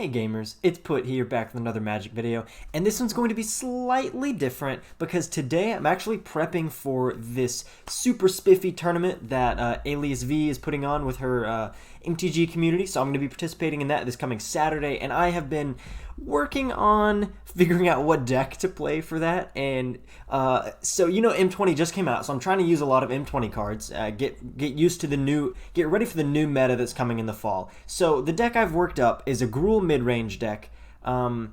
Hey gamers, it's Put here back with another Magic video, and this one's going to be slightly different because today I'm actually prepping for this super spiffy tournament that Alias V is putting on with her MtG community, so I'm going to be participating in that this coming Saturday, and I have been working on figuring out what deck to play for that, and so you know M20 just came out, so I'm trying to use a lot of M20 cards, get ready for the new meta that's coming in the fall. So the deck I've worked up is a Gruel mid-range deck, and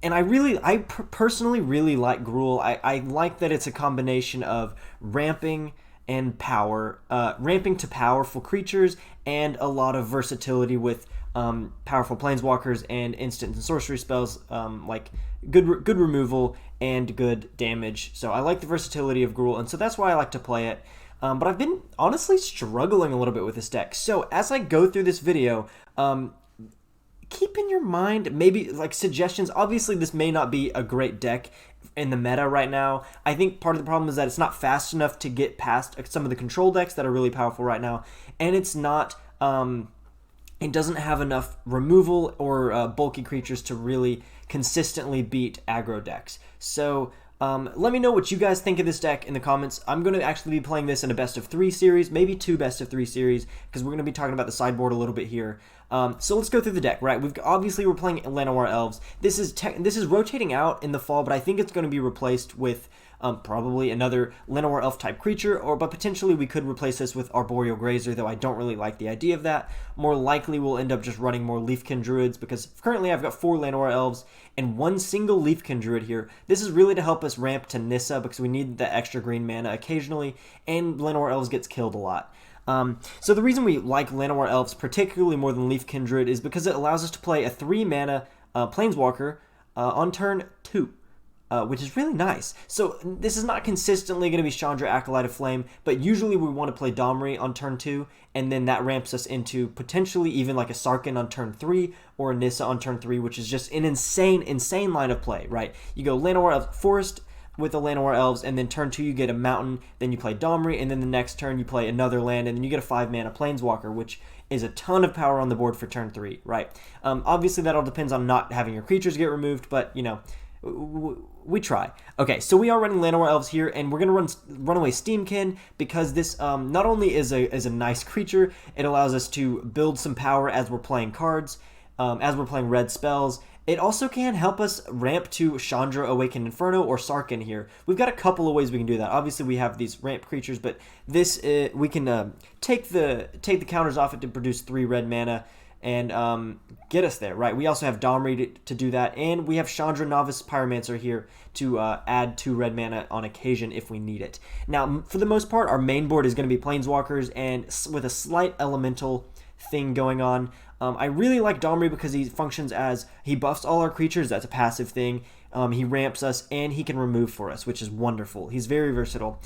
I personally really like Gruel. I like that it's a combination of ramping and power, ramping to powerful creatures, and a lot of versatility with powerful planeswalkers and instant and sorcery spells, like good removal and good damage. So I like the versatility of Gruel, and so that's why I like to play it. But I've been honestly struggling a little bit with this deck. So as I go through this video, keep in your mind maybe like suggestions. Obviously, this may not be a great deck in the meta right now. I think part of the problem is that it's not fast enough to get past some of the control decks that are really powerful right now, and it's not. It doesn't have enough removal or bulky creatures to really consistently beat aggro decks. So let me know what you guys think of this deck in the comments. I'm going to actually be playing this in a best of 3 series, maybe 2 best of 3 series, because we're going to be talking about the sideboard a little bit here. So let's go through the deck, right? We're playing Llanowar Elves. This is rotating out in the fall, but I think it's going to be replaced with probably another Llanowar Elf type creature, but potentially we could replace this with Arboreal Grazer, though I don't really like the idea of that. More likely we'll end up just running more Leafkin Druids, because currently I've got 4 Llanowar Elves and 1 single Leafkin Druid here. This is really to help us ramp to Nissa, because we need the extra green mana occasionally, and Llanowar Elves gets killed a lot. So the reason we like Llanowar Elves particularly more than Leafkin Druid is because it allows us to play a 3 mana Planeswalker on turn 2. Which is really nice. So this is not consistently going to be Chandra, Acolyte of Flame, but usually we want to play Domri on turn 2, and then that ramps us into potentially even like a Sarkhan on turn 3, or a Nissa on turn 3, which is just an insane line of play, right? You go Llanowar Elves Forest with the Llanowar Elves, and then turn 2 you get a Mountain, then you play Domri, and then the next turn you play another land, and then you get a 5 mana Planeswalker, which is a ton of power on the board for turn 3, right? Obviously that all depends on not having your creatures get removed, but you know, we try. Okay, so we are running Llanowar Elves here, and we're going to run Runaway Steam-Kin because this not only is a nice creature, it allows us to build some power as we're playing cards, as we're playing red spells. It also can help us ramp to Chandra, Awakened Inferno, or Sarkhan here. We've got a couple of ways we can do that. Obviously, we have these ramp creatures, but this we can take the counters off it to produce 3 red mana, and get us there, right? We also have Domri to do that, and we have Chandra, Novice, Pyromancer here to add 2 red mana on occasion if we need it. Now, for the most part, our main board is going to be Planeswalkers, and with a slight elemental thing going on. I really like Domri because he functions as, he buffs all our creatures, that's a passive thing. He ramps us, and he can remove for us, which is wonderful. He's very versatile.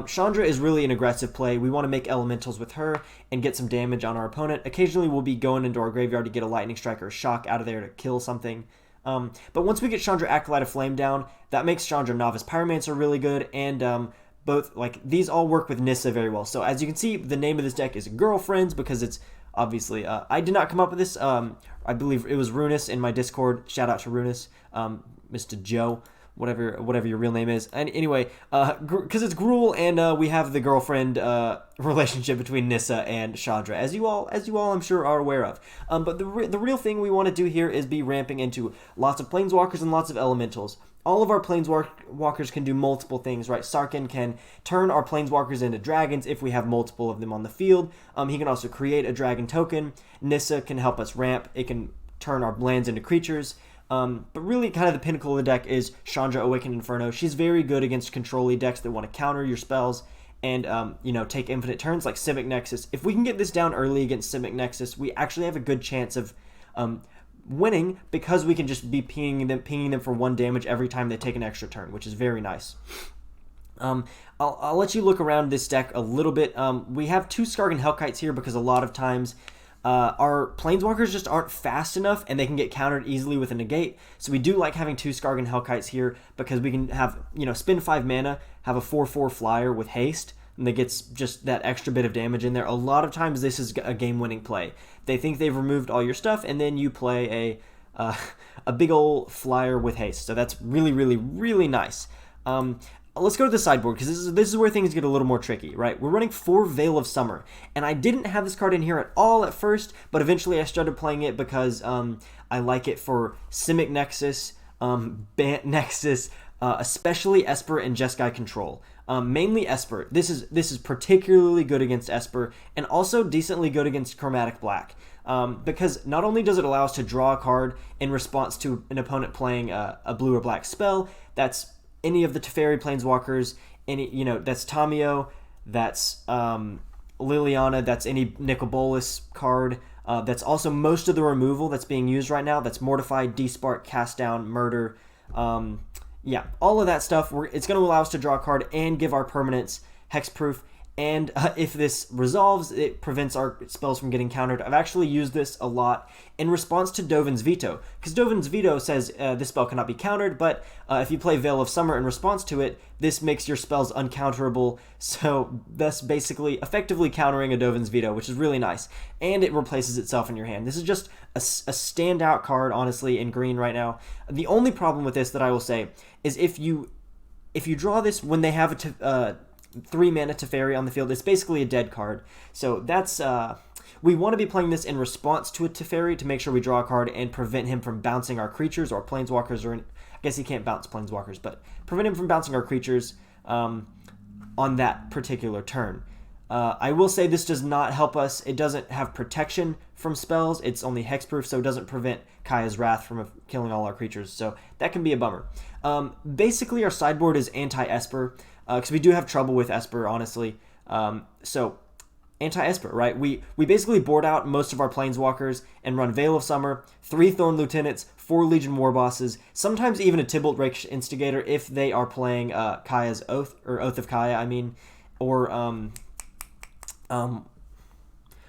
Chandra is really an aggressive play. We want to make elementals with her and get some damage on our opponent. Occasionally, we'll be going into our graveyard to get a Lightning Strike or a Shock out of there to kill something. But once we get Chandra Acolyte of Flame down, that makes Chandra Novice Pyromancer really good, and both, like, these all work with Nissa very well. So as you can see, the name of this deck is GuurlFriends because it's obviously, I did not come up with this. I believe it was Runus in my Discord. Shout out to Runus. Mr. Joe, whatever your real name is. And anyway, because it's Gruel, and we have the girlfriend relationship between Nissa and Chandra, as you all I'm sure are aware of. But the real thing we want to do here is be ramping into lots of Planeswalkers and lots of Elementals. All of our Planeswalkers can do multiple things, right? Sarkhan can turn our Planeswalkers into dragons if we have multiple of them on the field. He can also create a dragon token. Nissa can help us ramp. It can turn our lands into creatures. But really kind of the pinnacle of the deck is Chandra, Awakened Inferno. She's very good against control-y decks that want to counter your spells and, you know, take infinite turns like Simic Nexus. If we can get this down early against Simic Nexus, we actually have a good chance of winning because we can just be pinging them for 1 damage every time they take an extra turn, which is very nice. I'll let you look around this deck a little bit. We have 2 Skarrgan Hellkites here because a lot of times our Planeswalkers just aren't fast enough, and they can get countered easily with a negate. So we do like having 2 Skarrgan Hellkites here because we can have, you know, spend 5 mana, have a 4/4 flyer with haste, and that gets just that extra bit of damage in there. A lot of times this is a game-winning play. They think they've removed all your stuff, and then you play a big old flyer with haste. So that's really, really, really nice. Let's go to the sideboard, because this is where things get a little more tricky, right? We're running 4 Veil of Summer, and I didn't have this card in here at all at first, but eventually I started playing it because I like it for Simic Nexus, Bant Nexus, especially Esper and Jeskai Control. Mainly Esper. This is particularly good against Esper, and also decently good against Chromatic Black. Because not only does it allow us to draw a card in response to an opponent playing a blue or black spell, that's any of the Teferi Planeswalkers, that's Tamiyo, that's Liliana, that's any Nicol Bolas card, that's also most of the removal that's being used right now, that's Mortify, Despark, Cast Down, Murder, yeah, all of that stuff. It's going to allow us to draw a card and give our permanents hexproof. And if this resolves, it prevents our spells from getting countered. I've actually used this a lot in response to Dovin's Veto, because Dovin's Veto says this spell cannot be countered, but if you play Veil of Summer in response to it, this makes your spells uncounterable, so thus basically effectively countering a Dovin's Veto, which is really nice, and it replaces itself in your hand. This is just a standout card, honestly, in green right now. The only problem with this that I will say is if you draw this when they have a 3 mana Teferi on the field, it's basically a dead card. So that's we want to be playing this in response to a Teferi to make sure we draw a card and prevent him from bouncing our creatures or planeswalkers, or I guess he can't bounce planeswalkers, but prevent him from bouncing our creatures on that particular turn. I will say this does not help us. It doesn't have protection from spells. It's only hexproof, so it doesn't prevent Kaya's Wrath from killing all our creatures. So that can be a bummer. Basically, our sideboard is anti-Esper, because we do have trouble with Esper, honestly. So anti-Esper, right? We basically board out most of our planeswalkers and run Veil of Summer, 3 Thorn Lieutenants, 4 Legion Warbosses, sometimes even a Tibalt Rakish Instigator if they are playing Kaya's Oath, or Oath of Kaya, I mean, or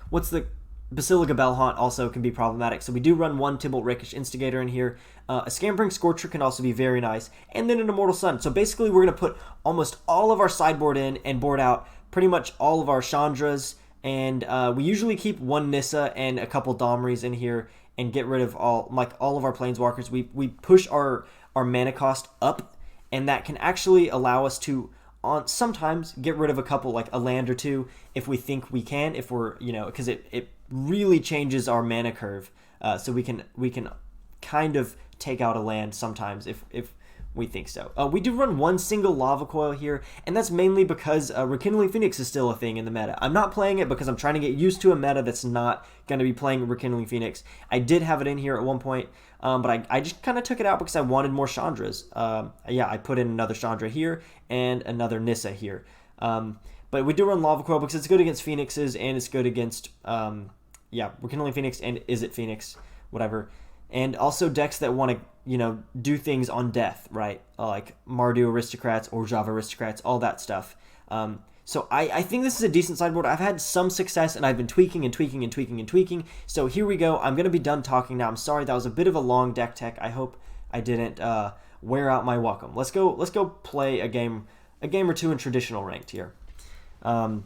what's the Basilica Bellhaunt also can be problematic. So we do run 1 Tibalt Rakish Instigator in here. A Scampering Scorcher can also be very nice, and then an Immortal Sun. So basically we're going to put almost all of our sideboard in and board out pretty much all of our Chandras, and we usually keep 1 Nissa and a couple Domris in here and get rid of all of our Planeswalkers. We push our mana cost up, and that can actually allow us to sometimes get rid of a couple, like a land or 2, if we think we can, if we're, because it really changes our mana curve. So we can kind of take out a land sometimes if we think so. We do run 1 single Lava Coil here, and that's mainly because Rekindling Phoenix is still a thing in the meta. I'm not playing it because I'm trying to get used to a meta that's not going to be playing Rekindling Phoenix. I did have it in here at one point, but I just kind of took it out because I wanted more Chandras. Yeah, I put in another Chandra here and another Nissa here. But we do run Lava Coil because it's good against Phoenixes, and it's good against, Rekindling Phoenix and Izzet Phoenix, whatever. And also decks that want to, do things on death, right? Like Mardu Aristocrats or Java Aristocrats, all that stuff. So I think this is a decent sideboard. I've had some success, and I've been tweaking and tweaking and tweaking and tweaking. So here we go. I'm going to be done talking now. I'm sorry, that was a bit of a long deck tech. I hope I didn't wear out my welcome. Let's go play a game or 2 in traditional ranked here. I'm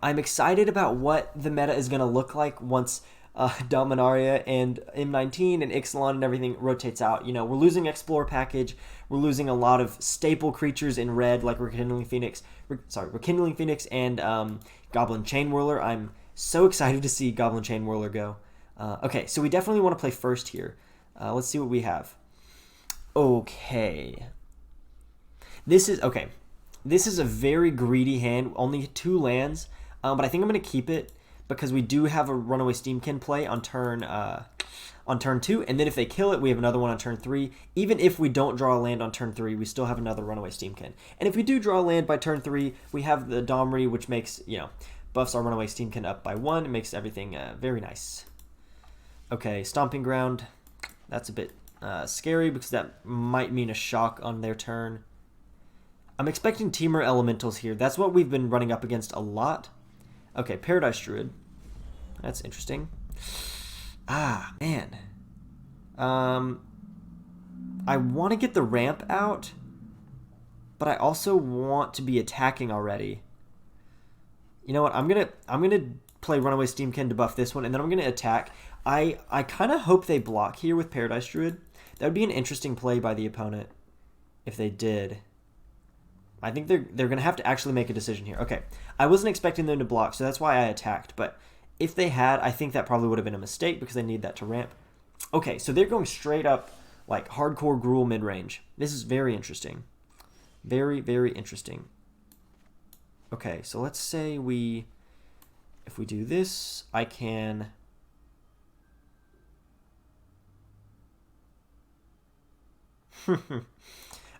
excited about what the meta is going to look like once Dominaria and M19 and Ixalan and everything rotates out. We're losing Explore package. We're losing a lot of staple creatures in red, like Rekindling Phoenix and Goblin Chain Whirler. I'm so excited to see Goblin Chain Whirler go. Okay, so we definitely want to play first here. Let's see what we have. Okay. This is a very greedy hand, only 2 lands, but I think I'm going to keep it because we do have a Runaway Steam-Kin play on turn 2, and then if they kill it, we have another one on turn 3. Even if we don't draw a land on turn 3, we still have another Runaway Steam-Kin. And if we do draw a land by turn 3, we have the Domri, which makes, buffs our Runaway Steam-Kin up by 1. It makes everything very nice. Okay, Stomping Ground. That's a bit scary because that might mean a shock on their turn. I'm expecting Temur Elementals here. That's what we've been running up against a lot. Okay, Paradise Druid. That's interesting. Ah, man. I want to get the ramp out, but I also want to be attacking already. You know what? I'm gonna play Runaway Steam-Kin to buff this one, and then I'm gonna attack. I kind of hope they block here with Paradise Druid. That would be an interesting play by the opponent if they did. I think they're going to have to actually make a decision here. Okay, I wasn't expecting them to block, so that's why I attacked. But if they had, I think that probably would have been a mistake because they need that to ramp. Okay, so they're going straight up like hardcore Gruel mid-range. This is very interesting. Very, very interesting. Okay, so let's say if we do this, I can...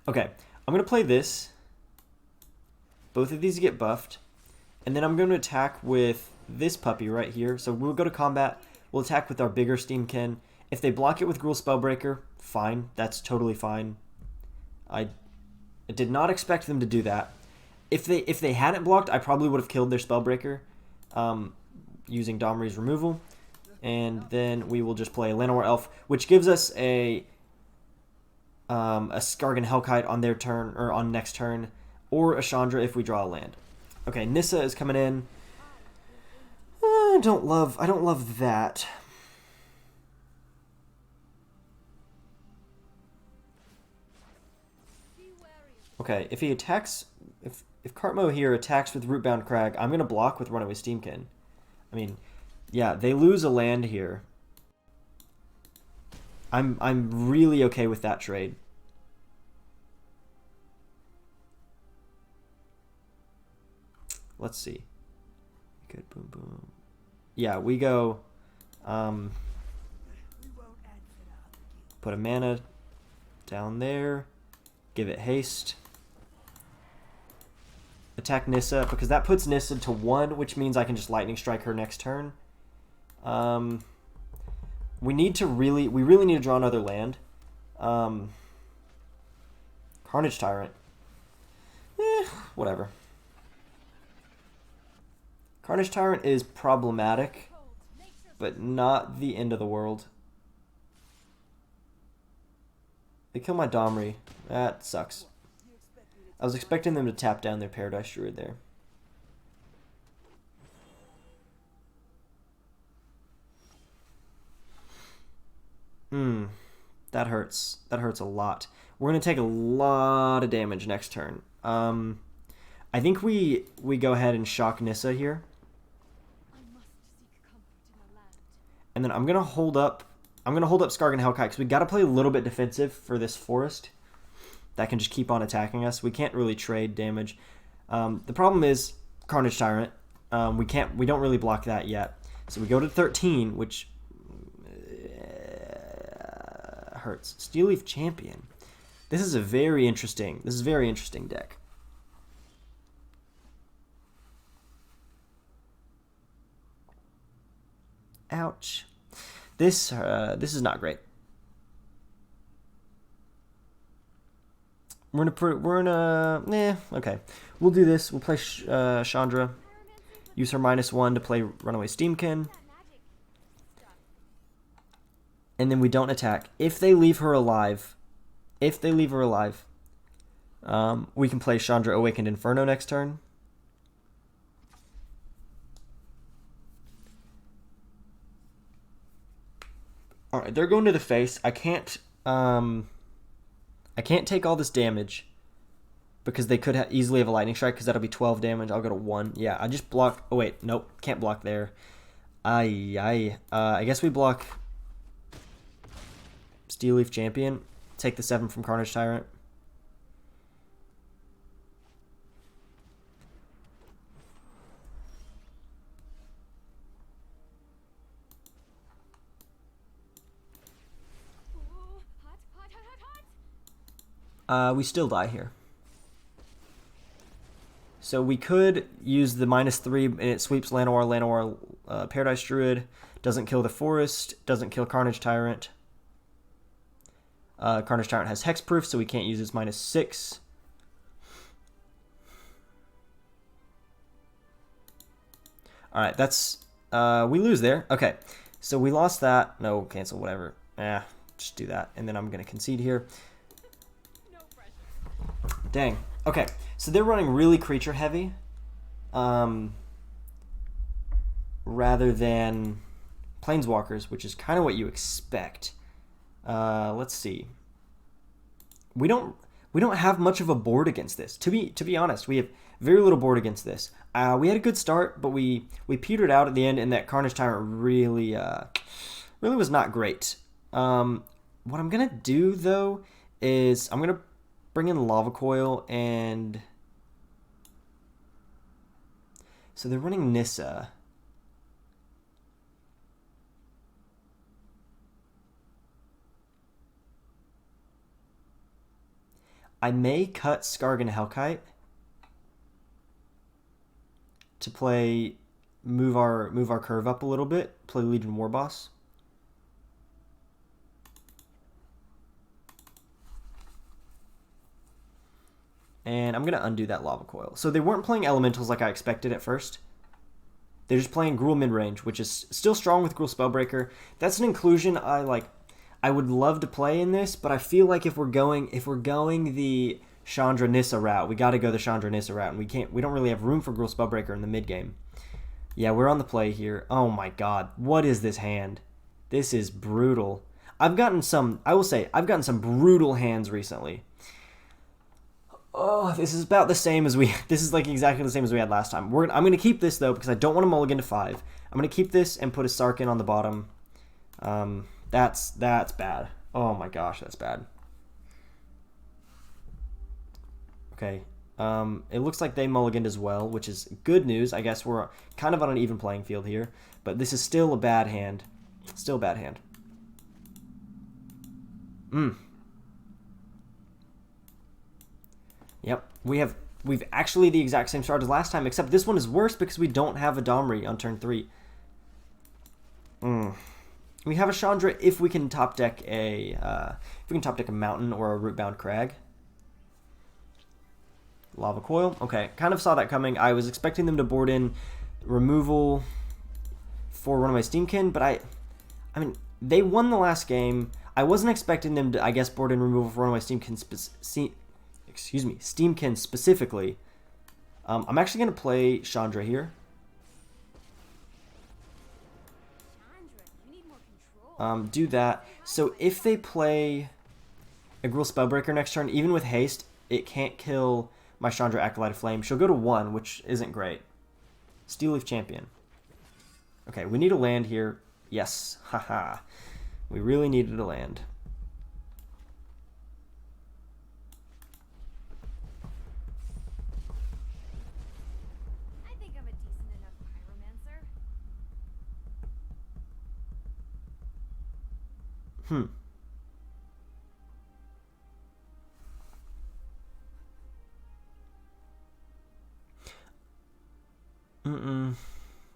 Okay, I'm going to play this. Both of these get buffed. And then I'm going to attack with this puppy right here. So we'll go to combat. We'll attack with our bigger Steam-Kin. If they block it with Gruel Spellbreaker, fine. That's totally fine. I did not expect them to do that. If they hadn't blocked, I probably would have killed their Spellbreaker using Domri's removal. And then we will just play a Llanowar Elf, which gives us a Skarrgan Hellkite on their turn, or on next turn, or a Chandra if we draw a land. Okay, Nissa is coming in. I don't love that. Okay, if he attacks, if Cartmo here attacks with Rootbound Crag, I'm gonna block with Runaway Steam-Kin. I mean, yeah, they lose a land here. I'm really okay with that trade. Let's see. Good, boom, boom. Yeah, we go. Put a mana down there. Give it haste. Attack Nissa, because that puts Nissa to 1, which means I can just Lightning Strike her next turn. We really need to draw another land. Carnage Tyrant. Whatever. Carnage Tyrant is problematic, but not the end of the world. They kill my Domri. That sucks. I was expecting them to tap down their Paradise Druid there. That hurts. That hurts a lot. We're going to take a lot of damage next turn. I think we go ahead and shock Nissa here. And then I'm going to hold up Skarrgan Hellkite because we got to play a little bit defensive for this forest that can just keep on attacking us. We can't really trade damage. The problem is Carnage Tyrant. We don't really block that yet. So we go to 13, which hurts. Steelleaf Champion. This is very interesting deck. Ouch. This is not great. Okay. We'll do this. We'll play Chandra. Use her -1 to play Runaway Steam-Kin. And then we don't attack. If they leave her alive, we can play Chandra Awakened Inferno next turn. Alright, they're going to the face. I can't take all this damage because they could easily have a Lightning Strike because that'll be 12 damage. I'll go to 1. Yeah, I just block. Oh, wait. Nope. Can't block there. I guess we block Steelleaf Champion. Take the 7 from Carnage Tyrant. We still die here. So we could use the -3 and it sweeps Llanowar, Paradise Druid. Doesn't kill the forest. Doesn't kill Carnage Tyrant. Carnage Tyrant has hexproof, so we can't use his -6. Alright, that's... we lose there. Okay, so we lost that. No, cancel, whatever. Just do that. And then I'm going to concede here. Dang. Okay, so they're running really creature heavy rather than Planeswalkers, which is kind of what you expect. Let's see. We don't have much of a board against this. To be honest, we have very little board against this. We had a good start, but we petered out at the end, and that Carnage Tyrant really was not great. What I'm gonna do though is I'm gonna bring in Lava Coil, and so they're running Nissa. I may cut Skarrgan Hellkite to move our curve up a little bit, play Legion Warboss. And I'm going to undo that Lava Coil. So they weren't playing Elementals like I expected at first. They're just playing Gruel mid-range, which is still strong with Gruel Spellbreaker. That's an inclusion I would love to play in this, but I feel like if we're going the Chandra Nissa route, we got to go the Chandra Nissa route, and we don't really have room for Gruel Spellbreaker in the mid game. Yeah, we're on the play here. Oh my god, what is this hand? This is brutal. I will say I've gotten some brutal hands recently. Oh, this is about the same as this is like exactly the same as we had last time. I'm going to keep this though because I don't want to mulligan to 5. I'm going to keep this and put a Sarkhan on the bottom. That's bad. Oh my gosh, that's bad. Okay. It looks like they mulliganed as well, which is good news. I guess we're kind of on an even playing field here, but this is still a bad hand. Still a bad hand. Yep, we've actually the exact same start as last time, except this one is worse because we don't have a Domri on turn 3. We have a Chandra if we can top deck a mountain or a Rootbound Crag. Lava Coil. Okay, kind of saw that coming. I was expecting them to board in removal for Runaway Steam-Kin, but I mean, they won the last game. I wasn't expecting them to, I guess, board in removal for Runaway Steam-Kin Steam-Kin specifically. I'm actually going to play Chandra here. Do that. So if they play a Gruel Spellbreaker next turn, even with haste, it can't kill my Chandra Acolyte of Flame. She'll go to 1, which isn't great. Steel Leaf Champion. Okay, we need a land here. Yes, haha. We really needed a land. I think I'm a decent enough Pyromancer.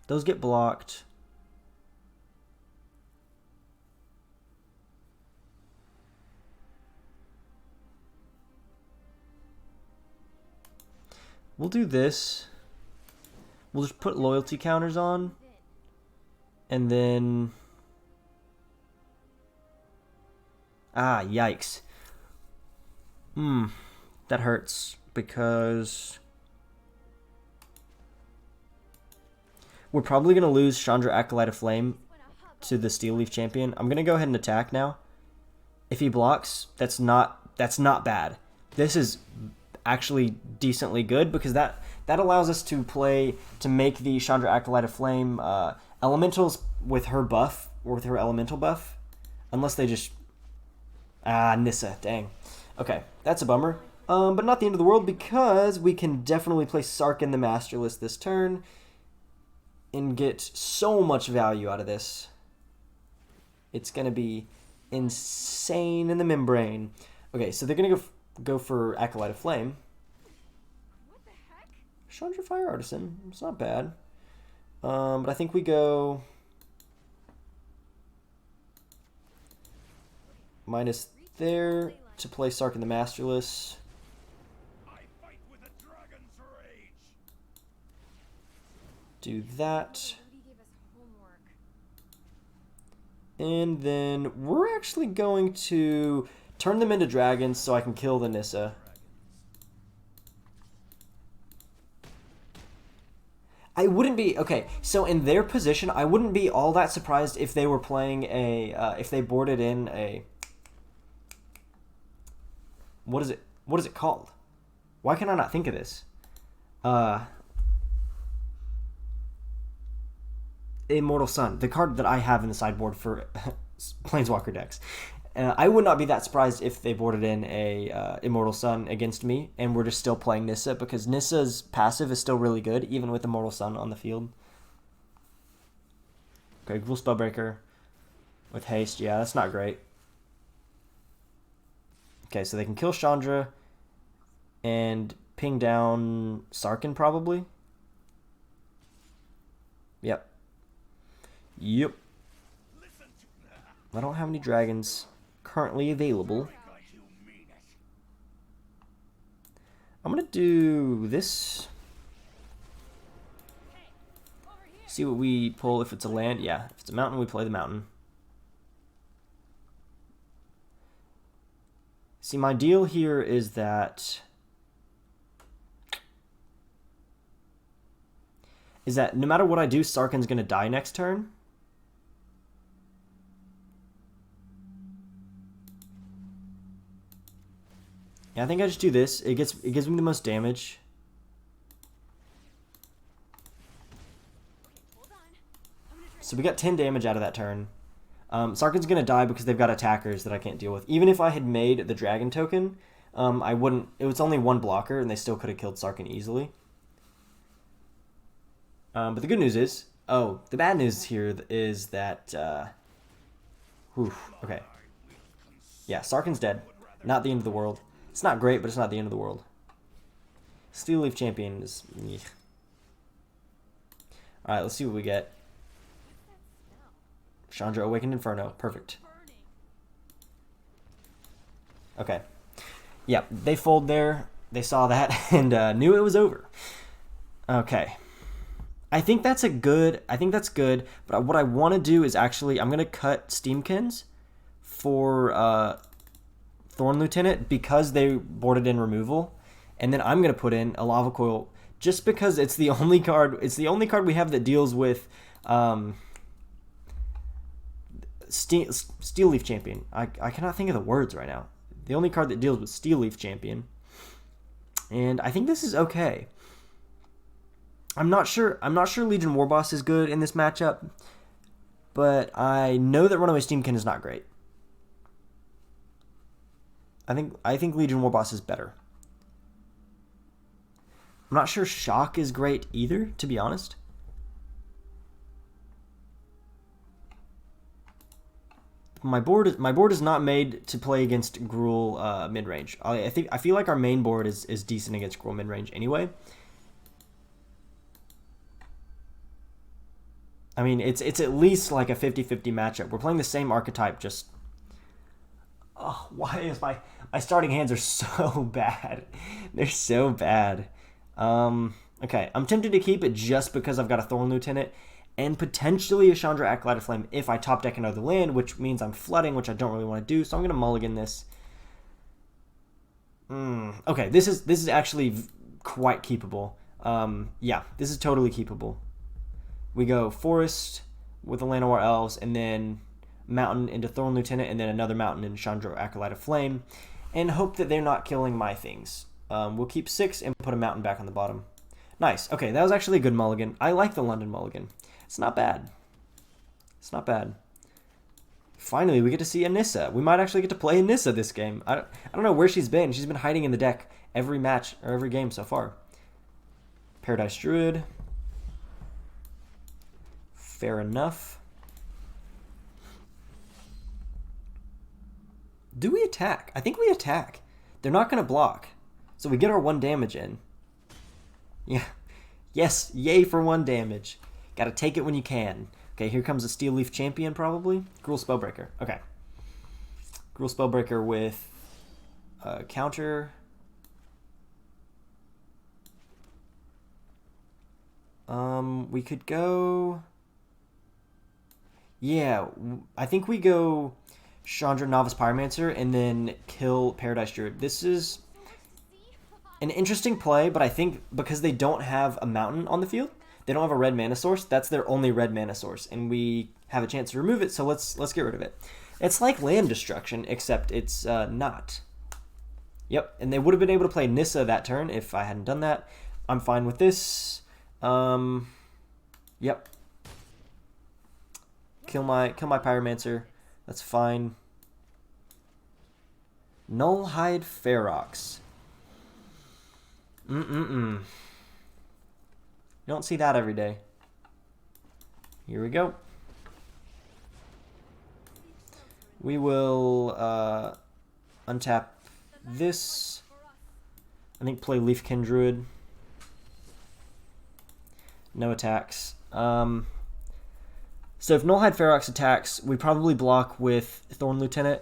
Those get blocked. We'll do this. We'll just put loyalty counters on. And then... Ah, yikes. That hurts because... We're probably going to lose Chandra Acolyte of Flame to the Steel Leaf Champion. I'm going to go ahead and attack now. If he blocks, that's not bad. This is actually decently good because that allows us to make the Chandra Acolyte of Flame elementals with her buff or with her elemental buff. Unless they just... Ah, Nissa, dang. Okay, that's a bummer. But not the end of the world because we can definitely play Sarkhan the Masterless this turn and get so much value out of this. It's going to be insane in the membrane. Okay, so they're going to go for Acolyte of Flame. What the heck? Chandra Fire Artisan. It's not bad. But I think we go... minus there to play Sarkhan the Masterless. Do that. And then we're actually going to turn them into dragons so I can kill the Nissa. I wouldn't be okay. So in their position, I wouldn't be all that surprised if they were playing a if they boarded in a what is it? What is it called? Why can I not think of this? Immortal Sun, the card that I have in the sideboard for Planeswalker decks. I would not be that surprised if they boarded in a Immortal Sun against me, and we're just still playing Nissa, because Nissa's passive is still really good, even with Immortal Sun on the field. Okay, Gruel Spellbreaker with haste. Yeah, that's not great. Okay, so they can kill Chandra and ping down Sarkhan, probably. Yep. Yep. I don't have any dragons currently available. I'm gonna do this. See what we pull. If it's a land, yeah. If it's a mountain, we play the mountain. See, my deal here is that no matter what I do, Sarkhan's gonna die next turn. Yeah, I think I just do this. It gives me the most damage. So we got 10 damage out of that turn. Sarkhan's gonna die because they've got attackers that I can't deal with. Even if I had made the dragon token, I wouldn't. It was only one blocker, and they still could have killed Sarkhan easily. But the good news is, the bad news here is that, okay. Yeah, Sarkhan's dead. Not the end of the world. It's not great, but it's not the end of the world. Steel Leaf Champion is... Alright, let's see what we get. Chandra, Awakened Inferno. Perfect. Okay. Yeah, they fold there. They saw that and knew it was over. Okay. I think that's good, but what I want to do is actually... I'm going to cut Steam-Kins for... Thorn Lieutenant, because they boarded in removal, and then I'm gonna put in a Lava Coil just because it's the only card. It's the only card we have that deals with Steel Leaf Champion. I cannot think of the words right now. The only card that deals with Steel Leaf Champion, and I think this is okay. I'm not sure Legion Warboss is good in this matchup, but I know that Runaway Steam-Kin is not great. I think Legion Warboss is better. I'm not sure Shock is great either, to be honest. My board is not made to play against Gruel mid range. I feel like our main board is decent against Gruel mid range anyway. I mean, it's at least like a 50-50 matchup. We're playing the same archetype, just... Oh, why is my starting hands are so bad? They're so bad. Okay, I'm tempted to keep it just because I've got a Thorn Lieutenant and potentially a Chandra Acolyte of Flame if I top deck another land, which means I'm flooding, which I don't really want to do. So I'm gonna mulligan this. Okay, this is actually quite keepable. Yeah, this is totally keepable. We go Forest with the Llanowar Elves, and then Mountain into Thorn Lieutenant, and then another Mountain into Chandra Acolyte of Flame, and hope that they're not killing my things. We'll keep 6 and put a Mountain back on the bottom. Nice. Okay, that was actually a good mulligan. I like the London mulligan. It's not bad. It's not bad. Finally, we get to see a Nissa. We might actually get to play a Nissa this game. I don't know where she's been. She's been hiding in the deck every match, or every game so far. Paradise Druid. Fair enough. Do we attack? I think we attack. They're not going to block. So we get our 1 damage in. Yeah. Yes, yay for 1 damage. Gotta take it when you can. Okay, here comes a Steel Leaf Champion, probably. Gruel Spellbreaker. Okay. Gruel Spellbreaker with counter. We could go... Yeah, I think we go... Chandra Novice Pyromancer and then kill Paradise Druid. This is an interesting play, but I think because they don't have a mountain on the field, They don't have a red mana source. That's their only red mana source, and we have a chance to remove it, so let's get rid of it. It's like land destruction, except it's not. Yep, and they would have been able to play Nissa that turn if I hadn't done that. I'm fine with this. Yep. Kill my Pyromancer. That's fine. Nullhide Ferox. You don't see that every day. Here we go. We will untap this. I think play Leafkin Druid. No attacks. So if Nullhide Ferox attacks, we probably block with Thorn Lieutenant.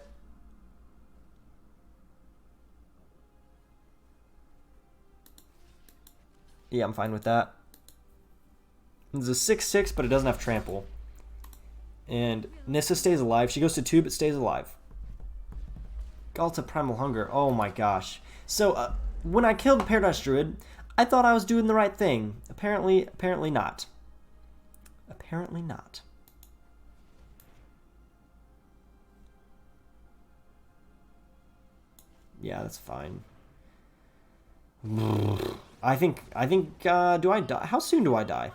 Yeah, I'm fine with that. It's a 6/6, but it doesn't have trample. And Nissa stays alive. She goes to 2, but stays alive. Ghalta Primal Hunger. Oh my gosh. So when I killed Paradise Druid, I thought I was doing the right thing. Apparently not. Apparently not. Yeah, that's fine. I think, do I die? How soon do I die?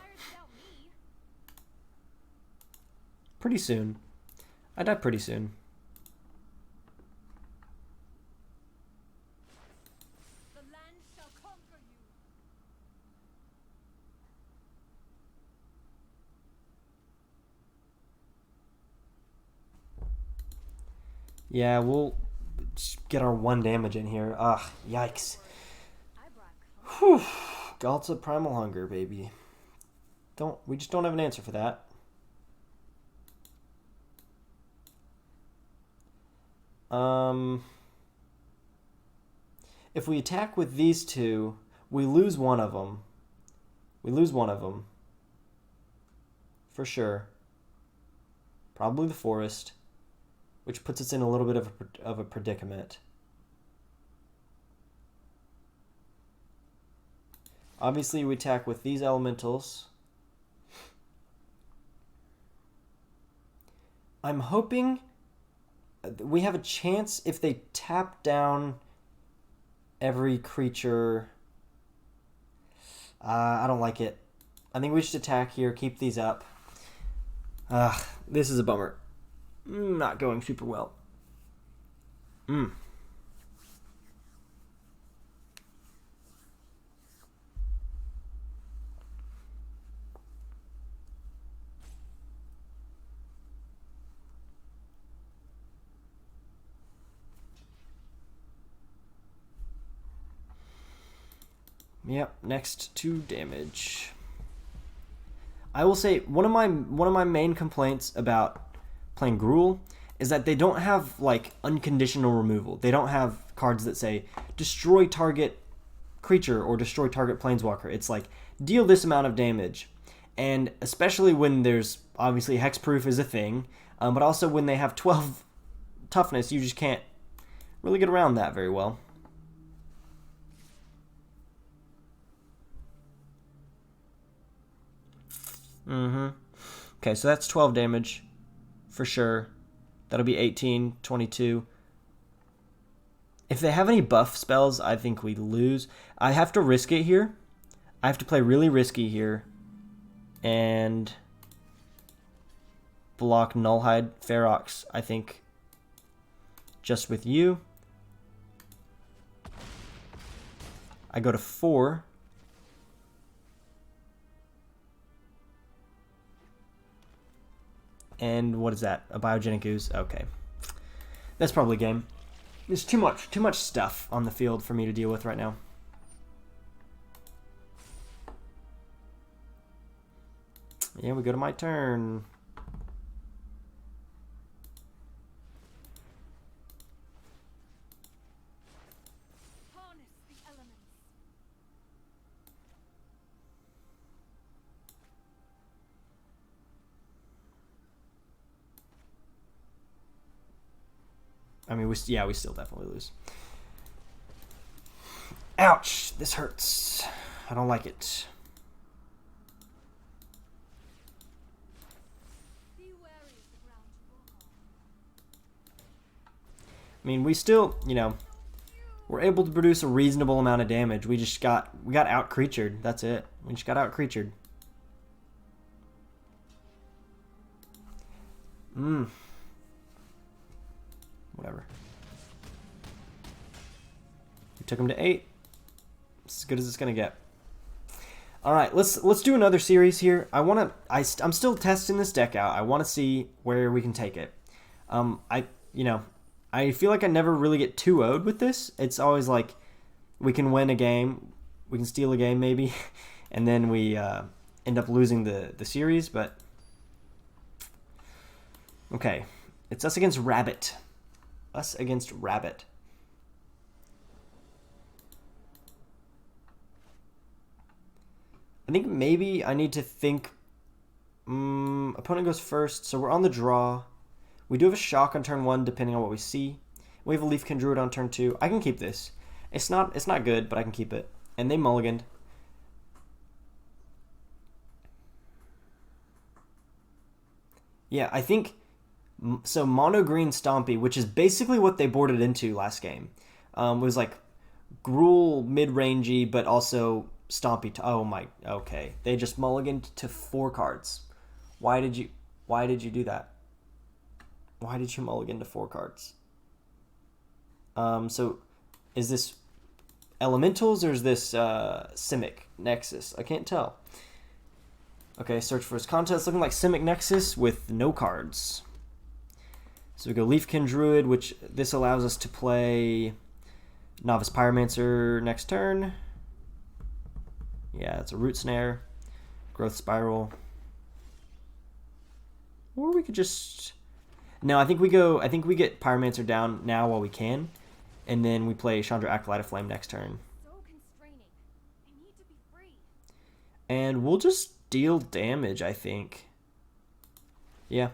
Pretty soon. I die pretty soon. The land shall conquer you. Yeah, we'll just get our 1 damage in here. Ugh, yikes. Whew. Ghalta Primal Hunger, baby. We just don't have an answer for that. If we attack with these two, we lose one of them. We lose one of them. For sure. Probably the forest, which puts us in a little bit of a predicament. Obviously, we attack with these elementals. I'm hoping we have a chance if they tap down every creature. I don't like it. I think we should attack here, keep these up. This is a bummer. Not going super well. Yep, next 2 damage. I will say one of my main complaints about playing Gruel is that they don't have like unconditional removal. They don't have cards that say destroy target creature or destroy target planeswalker. It's like deal this amount of damage. And especially when there's obviously hexproof is a thing, but also when they have 12 toughness, you just can't really get around that very well. Okay, so that's 12 damage for sure. That'll be 18, 22. If they have any buff spells, I think we lose. I have to risk it here. I have to play really risky here and block Nullhide Ferox, I think, just with you. I go to 4. And what is that? A biogenic ooze? Okay. That's probably game. There's too much stuff on the field for me to deal with right now. Yeah, we go to my turn. Harness the elements. I mean, we still definitely lose. Ouch! This hurts. I don't like it. I mean, we still, you know, we're able to produce a reasonable amount of damage. We got out-creatured. That's it. We just got out-creatured. Whatever. We took him to 8. It's as good as it's gonna get. All right, let's do another series here. I'm still testing this deck out. I want to see where we can take it. I feel like I never really get too owed with this. It's always like we can win a game, we can steal a game maybe, and then we end up losing the series. But okay, it's us against Rabbit. Us against Rabbit. I think maybe I need to think. Opponent goes first, so we're on the draw. We do have a shock on turn 1, depending on what we see. We have a Leafkin Druid on turn 2. I can keep this. It's not good, but I can keep it. And they mulliganed. Yeah, I think so. Mono green Stompy, which is basically what they boarded into last game, was like Gruel mid-rangey, but also Stompy. Oh my. Okay, they just mulliganed to 4 cards. Why did you do that? Why did you mulligan to 4 cards? So is this Elementals or is this Simic Nexus? I can't tell. Okay, search for his contest. Looking like Simic Nexus with no cards. So we go Leafkin Druid, which this allows us to play Novice Pyromancer next turn. Yeah, it's a Root Snare, Growth Spiral. Or we could just... No, I think we get Pyromancer down now while we can, and then we play Chandra Acolyte of Flame next turn. So constraining. I need to be free. And we'll just deal damage, I think. Yeah,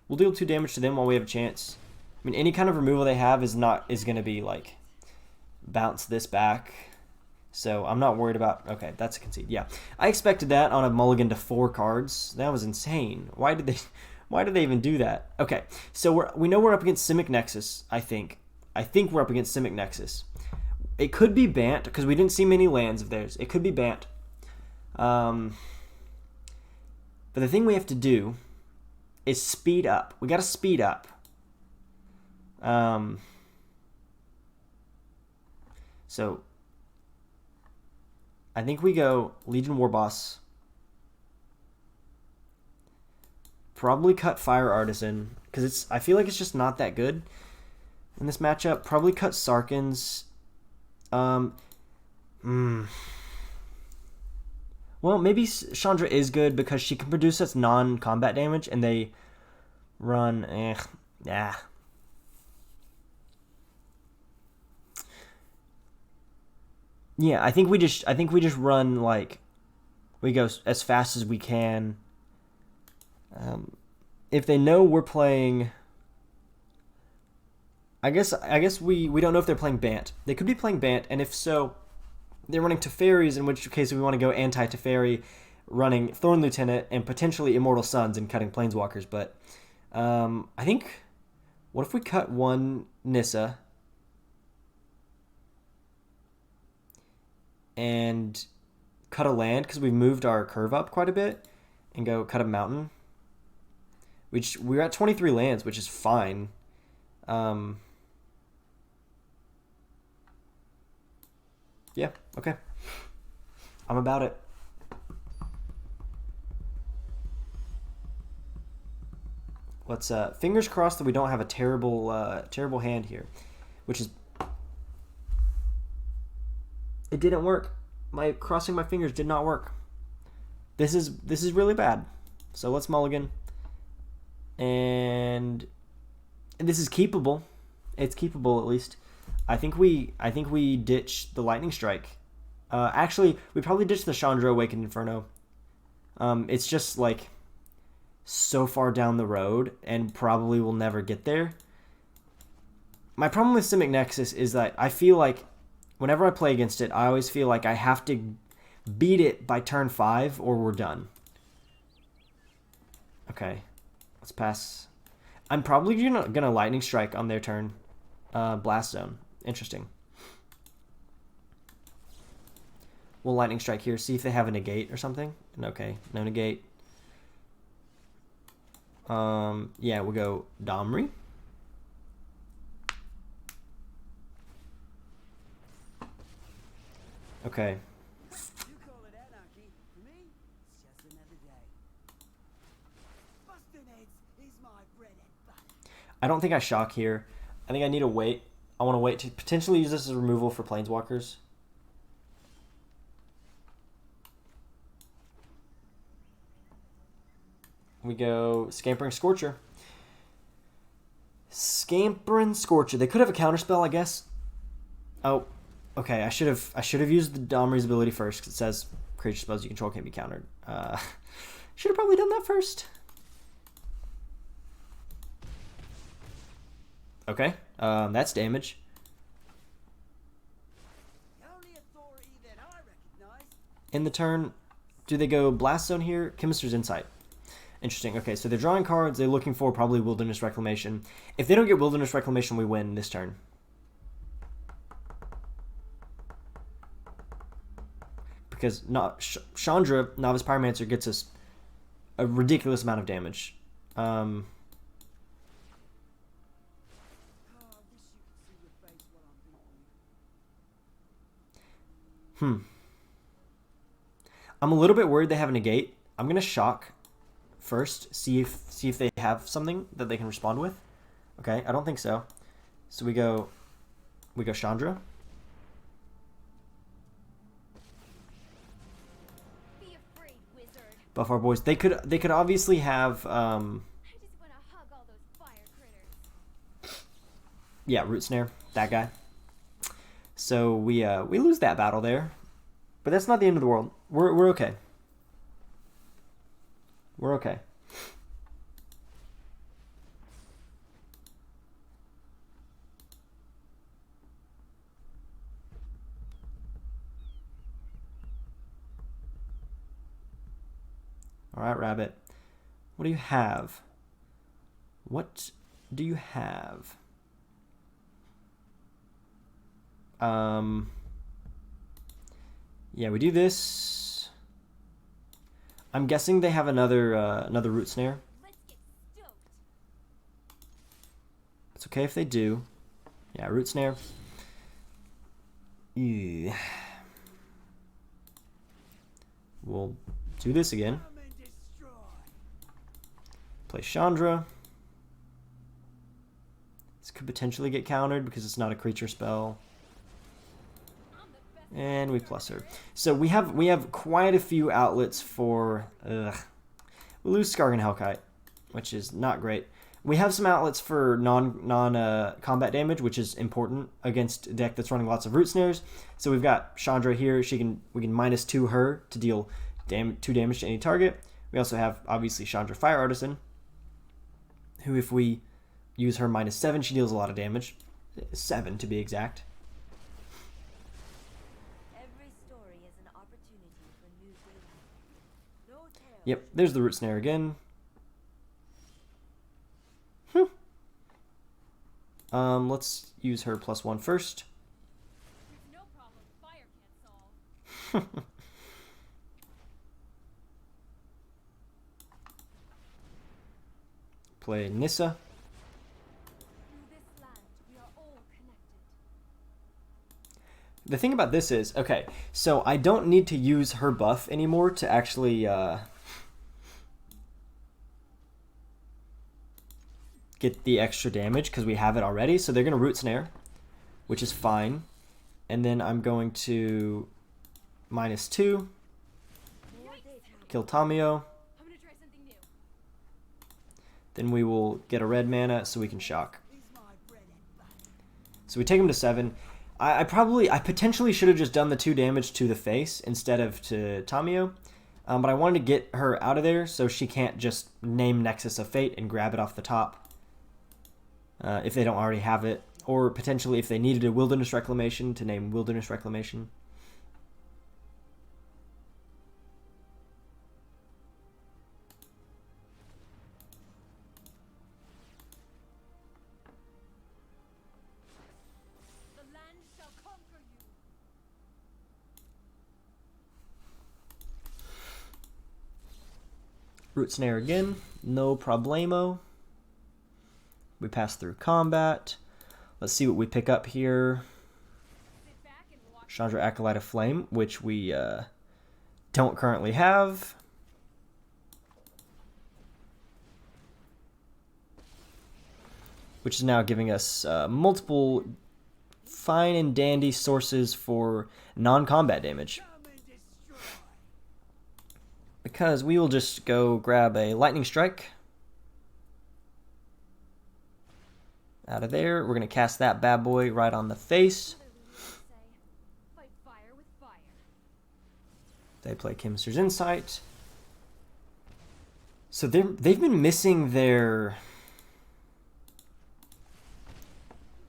we'll deal 2 damage to them while we have a chance. I mean, any kind of removal they have is going to be like bounce this back. So I'm not worried about... Okay, that's a concede. Yeah, I expected that on a mulligan to 4 cards. That was insane. Why did they even do that? Okay, so we know we're up against Simic Nexus, I think. I think we're up against Simic Nexus. It could be Bant, because we didn't see many lands of theirs. It could be Bant. But the thing we have to do is speed up. We got to speed up. So I think we go Legion Warboss. Probably cut Fire Artisan, because I feel like it's just not that good in this matchup. Probably cut Sarkhan's. Well, maybe Chandra is good because she can produce us non-combat damage, and they run. Yeah, I think we just run like we go as fast as we can. If they know we're playing, I guess we don't know if they're playing Bant. They could be playing Bant, and if so, they're running Teferis, in which case we want to go anti-Teferi, running Thorn Lieutenant and potentially Immortal Suns and cutting Planeswalkers. But I think, what if we cut one Nissa and cut a land, because we've moved our curve up quite a bit, and go cut a mountain? We're at 23 lands, which is fine. Yeah, okay. I'm about it. Let's fingers crossed that we don't have a terrible hand here, which is... It didn't work. My crossing my fingers did not work. This is really bad. So let's mulligan. And this is keepable. It's keepable, at least. I think we ditch the Lightning Strike. Actually, we probably ditch the Chandra Awakened Inferno. It's just like so far down the road, and probably will never get there. My problem with Simic Nexus is that I feel like whenever I play against it, I always feel like I have to beat it by turn 5 or we're done. Okay. Let's pass. I'm probably gonna Lightning Strike on their turn. Blast Zone. Interesting. We'll Lightning Strike here, see if they have a negate or something. Okay, no negate. Yeah, we'll go Domri. Okay. You call it anarchy. For me, it's just another day. Busting heads is my bread and butter. I don't think I shock here. I think I need to wait. I want to wait to potentially use this as a removal for Planeswalkers. We go Scampering Scorcher. Scampering Scorcher. They could have a counterspell, I guess. Oh, okay. I should have used the Domri's ability first because it says creature spells you control can't be countered. Should have probably done that first. Okay, that's damage. The only authority that I recognize. In the turn, do they go Blast Zone here? Chemist's Insight. Interesting. Okay, so they're drawing cards. They're looking for probably Wilderness Reclamation. If they don't get Wilderness Reclamation, we win this turn. Because Chandra, Novice Pyromancer, gets us a ridiculous amount of damage. Oh, I wish you could see your face while I'm doing. I'm a little bit worried they have a negate. I'm gonna shock first, see if they have something that they can respond with. Okay, I don't think so. So we go Chandra. Be afraid, wizard. Buff our boys. They could obviously have I just want to hug all those fire critters. yeah, Root Snare, that guy. So we lose that battle there. But that's not the end of the world. We're okay. We're okay. All right, Rabbit. What do you have? What do you have? Yeah, we do this. I'm guessing they have another Root Snare. Let's get stoked. It's okay if they do. Yeah, Root Snare. Yeah. We'll do this again. Come and destroy. Play Chandra. This could potentially get countered because it's not a creature spell. I'm the best. And we plus her. So we have quite a few outlets for. We lose Skarrgan Hellkite, which is not great. We have some outlets for non combat damage, which is important against a deck that's running lots of Root Snares. So we've got Chandra here. We can -2 her to deal 2 damage to any target. We also have obviously Chandra Fire Artisan, who if we use her -7, she deals a lot of damage, 7 to be exact. Every story is an opportunity for new daylight. No tale. Yep, there's the Root Snare again. Let's use her +1 first. There's no problem fire can't solve. Play Nissa. Through this land, we are all connected. The thing about this is, okay, so I don't need to use her buff anymore to actually get the extra damage because we have it already. So they're going to Root Snare, which is fine. And then I'm going to -2, kill Tamio. I'm gonna try something new. Then we will get a red mana so we can shock. Is my bread and butter. So we take him to 7. I potentially should have just done the 2 damage to the face instead of to Tamio. But I wanted to get her out of there so she can't just name Nexus of Fate and grab it off the top. If they don't already have it. Or potentially if they needed a Wilderness Reclamation to name Wilderness Reclamation. Root Snare again, no problemo. We pass through combat. Let's see what we pick up here. Chandra Acolyte of Flame, which we don't currently have. Which is now giving us multiple fine and dandy sources for non-combat damage. Because we will just go grab a Lightning Strike. Out of there, we're going to cast that bad boy right on the face. They play Chemist's Insight. So they've been missing their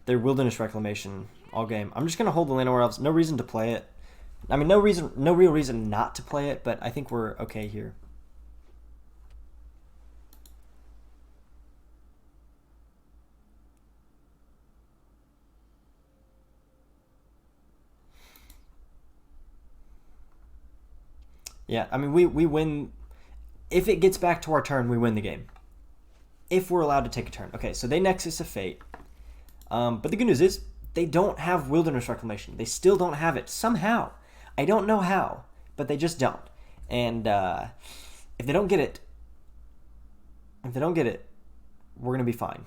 Wilderness Reclamation all game. I'm just going to hold the Llanowar Elves. No reason to play it. I mean, no real reason not to play it, but I think we're okay here. Yeah, I mean, we win. If it gets back to our turn, we win the game. If we're allowed to take a turn. Okay, so they Nexus of Fate. But the good news is, they don't have Wilderness Reclamation. They still don't have it. Somehow. I don't know how, but they just don't. And if they don't get it, we're going to be fine.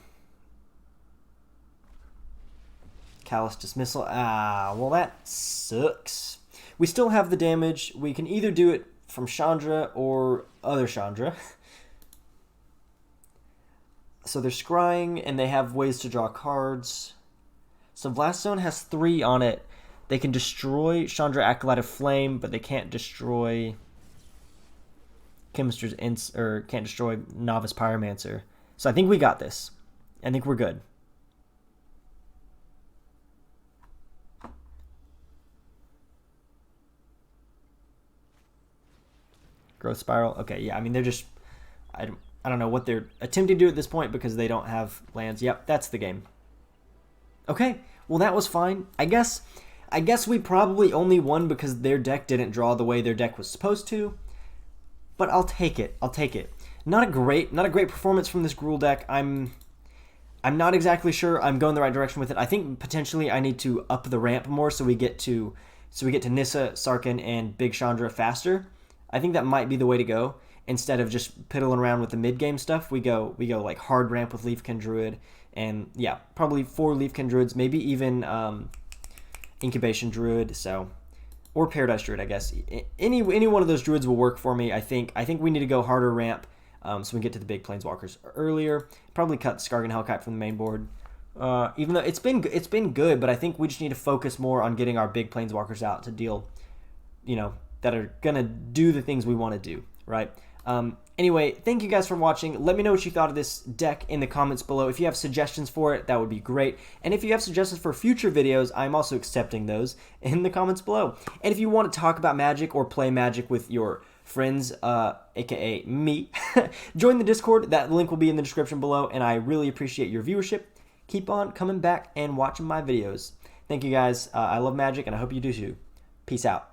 Callous Dismissal. Ah, well, that sucks. We still have the damage. We can either do it from Chandra or other Chandra. So they're scrying, and they have ways to draw cards. So Blaststone has 3 on it. They can destroy Chandra Acolyte of Flame, but they can't destroy can't destroy Novice Pyromancer. So I think we got this. I think we're good. Growth Spiral. Okay, yeah, I mean, they're just... I don't know what they're attempting to do at this point because they don't have lands. Yep, that's the game. Okay, well, that was fine. I guess we probably only won because their deck didn't draw the way their deck was supposed to. But I'll take it. I'll take it. Not a great performance from this Gruel deck. I'm not exactly sure I'm going the right direction with it. I think potentially I need to up the ramp more so we get to Nissa, Sarkhan, and Big Chandra faster. I think that might be the way to go. Instead of just piddling around with the mid-game stuff, we go like hard ramp with Leafkin Druid, and yeah, probably 4 Leafkin Druids, maybe even Incubation Druid, or Paradise Druid, I guess. Any one of those Druids will work for me. I think we need to go harder ramp, so we can get to the big Planeswalkers earlier. Probably cut Skarrgan Hellkite from the main board. Even though it's been good, but I think we just need to focus more on getting our big Planeswalkers out to deal, that are gonna do the things we want to do, right? Anyway, thank you guys for watching. Let me know what you thought of this deck in the comments below. If you have suggestions for it, that would be great. And if you have suggestions for future videos, I'm also accepting those in the comments below. And if you want to talk about Magic or play Magic with your friends, aka me, join the Discord. That link will be in the description below, and I really appreciate your viewership. Keep on coming back and watching my videos. Thank you guys. I love Magic, and I hope you do too. Peace out.